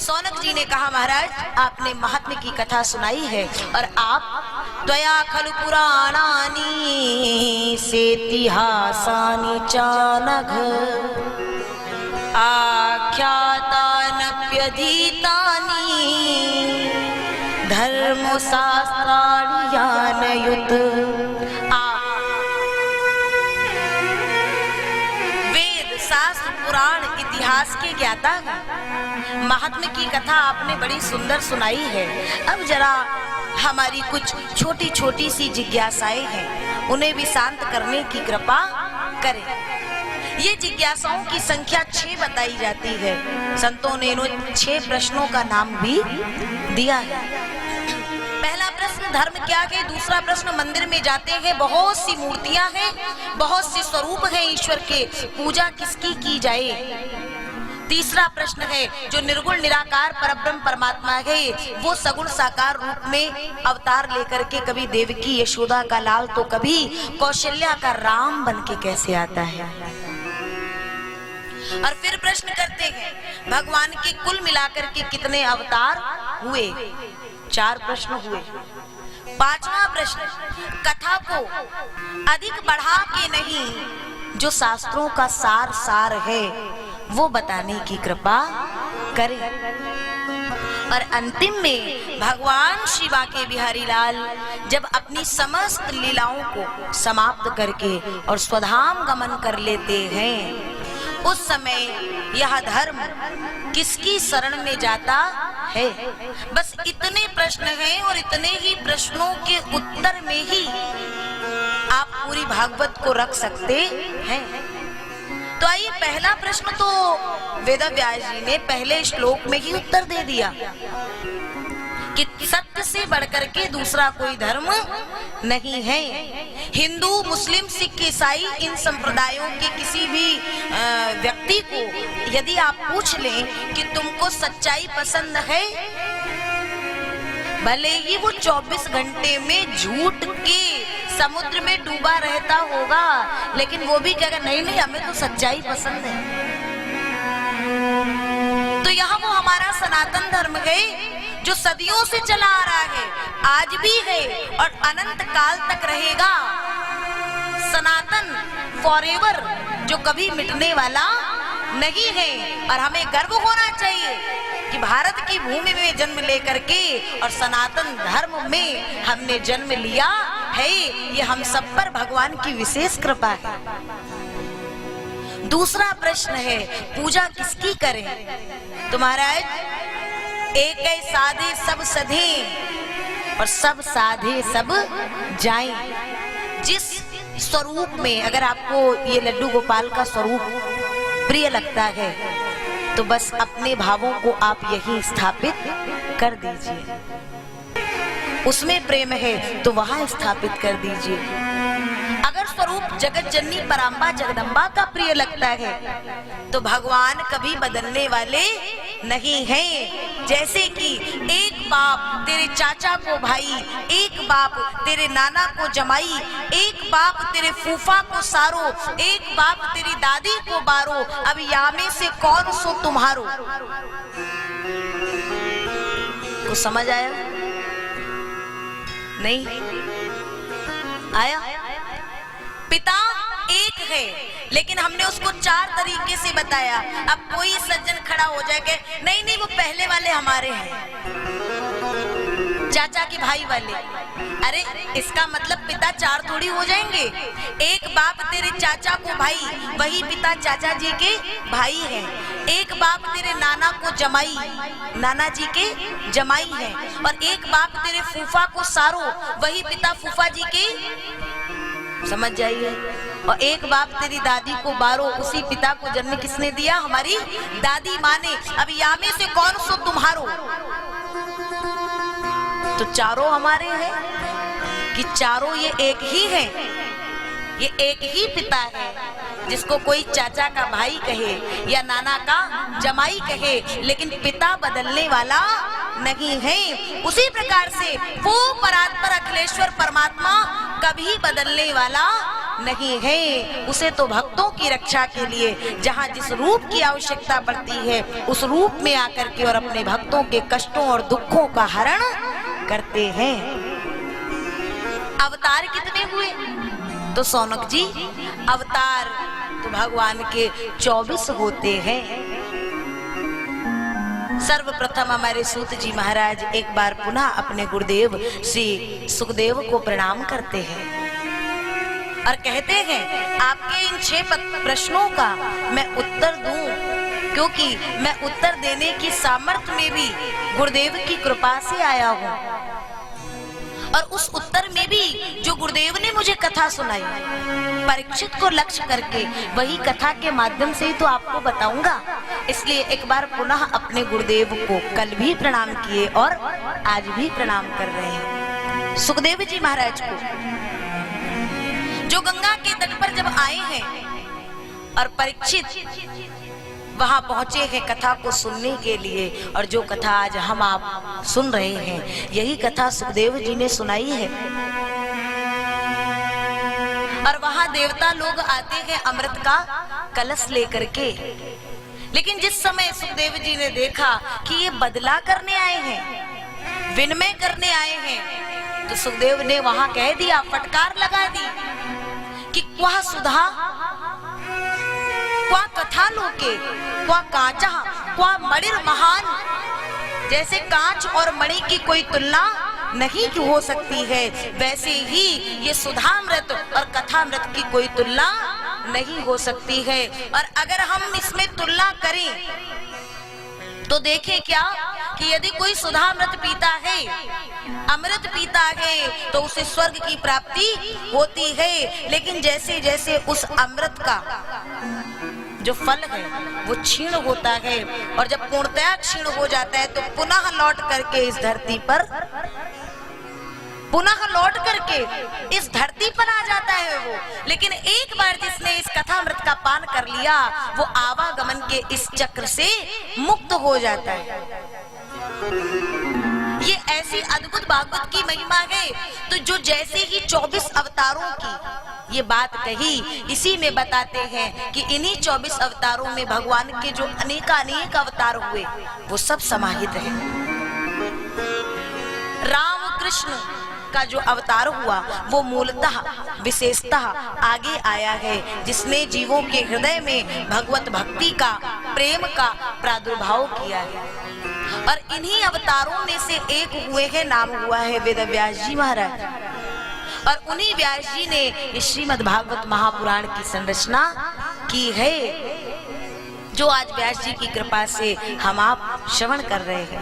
सौनक जी ने कहा, महाराज आपने महात्म्य की कथा सुनाई है और आप त्वया खलु पुराणानि सेतिहासानि चानघ आख्यातानप्यधीतानि धर्मशास्त्राणि यानयुत। वेद शास्त्र पुराण इतिहास के ज्ञाता हैं, महात्म्य की कथा आपने बड़ी सुंदर सुनाई है। अब जरा हमारी कुछ छोटी छोटी सी जिज्ञासाएं हैं, उन्हें भी शांत करने की कृपा करें। ये जिज्ञासाओं की संख्या 6 बताई जाती है। संतों ने इन 6 प्रश्नों का नाम भी दिया है। पहला प्रश्न धर्म क्या है, दूसरा प्रश्न मंदिर में जाते हैं बहुत सी मूर्तियां हैं, बहुत से स्वरूप हैं ईश्वर के, पूजा किसकी की जाए। तीसरा प्रश्न है जो निर्गुण निराकार परब्रह्म परमात्मा है वो सगुण साकार रूप में अवतार लेकर के कभी देवकी यशोदा का लाल तो कभी कौशल्या का राम बन के कैसे आता है। और फिर प्रश्न करते हैं भगवान के कुल मिलाकर के कितने अवतार हुए। 4 प्रश्न हुए। 5वां प्रश्न कथा को अधिक बढ़ा के नहीं, जो शास्त्रों का सार है वो बताने की कृपा करें। और अंतिम में भगवान शिवा के बिहारी लाल जब अपनी समस्त लीलाओं को समाप्त करके और स्वधाम गमन कर लेते हैं, उस समय यह धर्म किसकी शरण में जाता है। बस इतने प्रश्न हैं और इतने ही प्रश्नों के उत्तर में ही आप पूरी भागवत को रख सकते हैं। तो आइए, पहला प्रश्न तो वेदव्यास जी ने पहले श्लोक में ही उत्तर दे दिया कि सत्य से बढ़कर के दूसरा कोई धर्म नहीं है। हिंदू, मुस्लिम, सिख, ईसाई इन संप्रदायों के किसी भी व्यक्ति को यदि आप पूछ लें कि तुमको सच्चाई पसंद है, भले ही वो 24 घंटे में झूठ के समुद्र में डूबा रहता होगा, लेकिन वो भी कहेगा नहीं हमें तो सच्चाई पसंद है। तो यहाँ वो हमारा सनातन धर्म है जो सदियों से चला आ रहा है, आज भी है और अनंत काल तक रहेगा। सनातन फॉरएवर, जो कभी मिटने वाला नहीं है। और हमें गर्व होना चाहिए कि भारत की भूमि में जन्म लेकर के और सनातन धर्म में हमने जन्म लिया है। ये हम सब पर भगवान की विशेष कृपा है। दूसरा प्रश्न है पूजा किसकी करें। तो महाराज एक है साधे सब सधे और सब साधे सब जाएं। जिस स्वरूप में अगर आपको ये लड्डू गोपाल का स्वरूप प्रिय लगता है तो बस अपने भावों को आप यही स्थापित कर दीजिए। उसमें प्रेम है तो वहां स्थापित कर दीजिए। अगर स्वरूप जगत जननी पराम्बा जगदम्बा का प्रिय लगता है तो भगवान कभी बदलने वाले नहीं हैं। जैसे कि एक बाप तेरे चाचा को भाई, एक बाप तेरे नाना को जमाई, एक बाप तेरे फूफा को सारो, एक बाप तेरी दादी को बारो, अब यामे से कौन सो तुम्हारो। को समझ आया? नहीं आया? पिता एक है लेकिन हमने उसको 4 तरीके से बताया। अब कोई सज्जन खड़ा हो जाएगा, नहीं वो पहले वाले हमारे हैं, चाचा के भाई वाले। अरे इसका मतलब पिता 4 थोड़ी हो जाएंगे। एक बाप तेरे चाचा को भाई, वही पिता चाचा जी के भाई हैं। एक बाप तेरे नाना को जमाई, नाना जी के जमाई हैं। और एक बाप तेरे फूफा को सारो, वही पिता फूफा जी के, समझ जाइए। और एक बाप तेरी दादी को बारो, उसी पिता को जन्म किसने दिया? हमारी दादी माँ ने। अब यामे से कौन सो तुम्हारो। तो चारों हमारे हैं कि चारों ये एक ही है, ये एक ही पिता है। जिसको कोई चाचा का भाई कहे या नाना का जमाई कहे, लेकिन पिता बदलने वाला नहीं है। उसी प्रकार से वो परात्पर अखिलेश्वर परमात्मा कभी बदलने वाला नहीं है, उसे तो भक्तों की रक्षा के लिए जहाँ जिस रूप की आवश्यकता पड़ती है उस रूप में आकर के और अपने भक्तों के कष्टों और दुखों का हरण करते हैं। अवतार कितने हुए? तो सौनक जी, अवतार तो भगवान के 24 होते हैं। सर्वप्रथम हमारे सूत जी महाराज एक बार पुनः अपने गुरुदेव श्री सुखदेव को प्रणाम करते हैं और कहते हैं, आपके इन 6 प्रश्नों का मैं उत्तर दूं, क्योंकि मैं उत्तर देने की सामर्थ्य में भी गुरुदेव की कृपा से आया हूं। और उस उत्तर में भी जो गुरुदेव ने मुझे कथा सुनाई, परीक्षित को लक्ष्य करके वही कथा के माध्यम से ही तो आपको बताऊंगा। इसलिए एक बार पुनः अपने गुरुदेव को कल भी प्रणाम किए और आज भी प्रणाम कर रहे हैं। सुखदेव जी महाराज को जो गंगा के तट पर जब आए हैं और परीक्षित वहां पहुंचे हैं कथा को सुनने के लिए, और जो कथा आज हम आप सुन रहे हैं यही कथा सुखदेव जी ने सुनाई है। और वहां देवता लोग आते हैं अमृत का कलश लेकर के, लेकिन जिस समय सुखदेव जी ने देखा कि ये बदला करने आए हैं, विनिमय करने आए हैं, तो सुखदेव ने वहां कह दिया, फटकार लगा दी कि क्वा सुधा क्वा कथा लोके क्वा कांचा क्वा मणिर महान। जैसे कांच और मणि की कोई तुलना नहीं हो सकती है, वैसे ही ये सुधामृत और कथामृत की कोई तुलना नहीं हो सकती है। और अगर हम इसमें तुलना करें तो देखें क्या कि यदि कोई सुधामृत पीता है, अमृत पीता है, तो उसे स्वर्ग की प्राप्ति होती है। लेकिन जैसे जैसे उस अमृत का जो फल है वो क्षीण होता है, और जब पूर्णतया क्षीण हो जाता है तो पुनः लौट करके इस धरती पर इस धरती पर आ जाता है वो। लेकिन एक बार जिसने इस कथामृत का पान कर लिया वो आवागमन के इस चक्र से मुक्त हो जाता है। ये ऐसी अद्भुत भागवत की महिमा है। तो जो जैसे ही 24 अवतारों की ये बात कही, इसी में बताते हैं कि इन्हीं 24 अवतारों में भगवान के जो अनेक अवतार हुए वो सब समाहित है। राम कृष्ण का जो अवतार हुआ वो मूलतः विशेषतः आगे आया है, जिसने जीवों के हृदय में भगवत भक्ति का, प्रेम का प्रादुर्भाव किया है। और इन्हीं अवतारों में से एक हुए हैं, नाम हुआ है वेद व्यास जी महाराज। और उन्हीं व्यास जी ने श्रीमद् भागवत महापुराण की संरचना की है, जो आज व्यास जी की कृपा से हम आप श्रवण कर रहे हैं।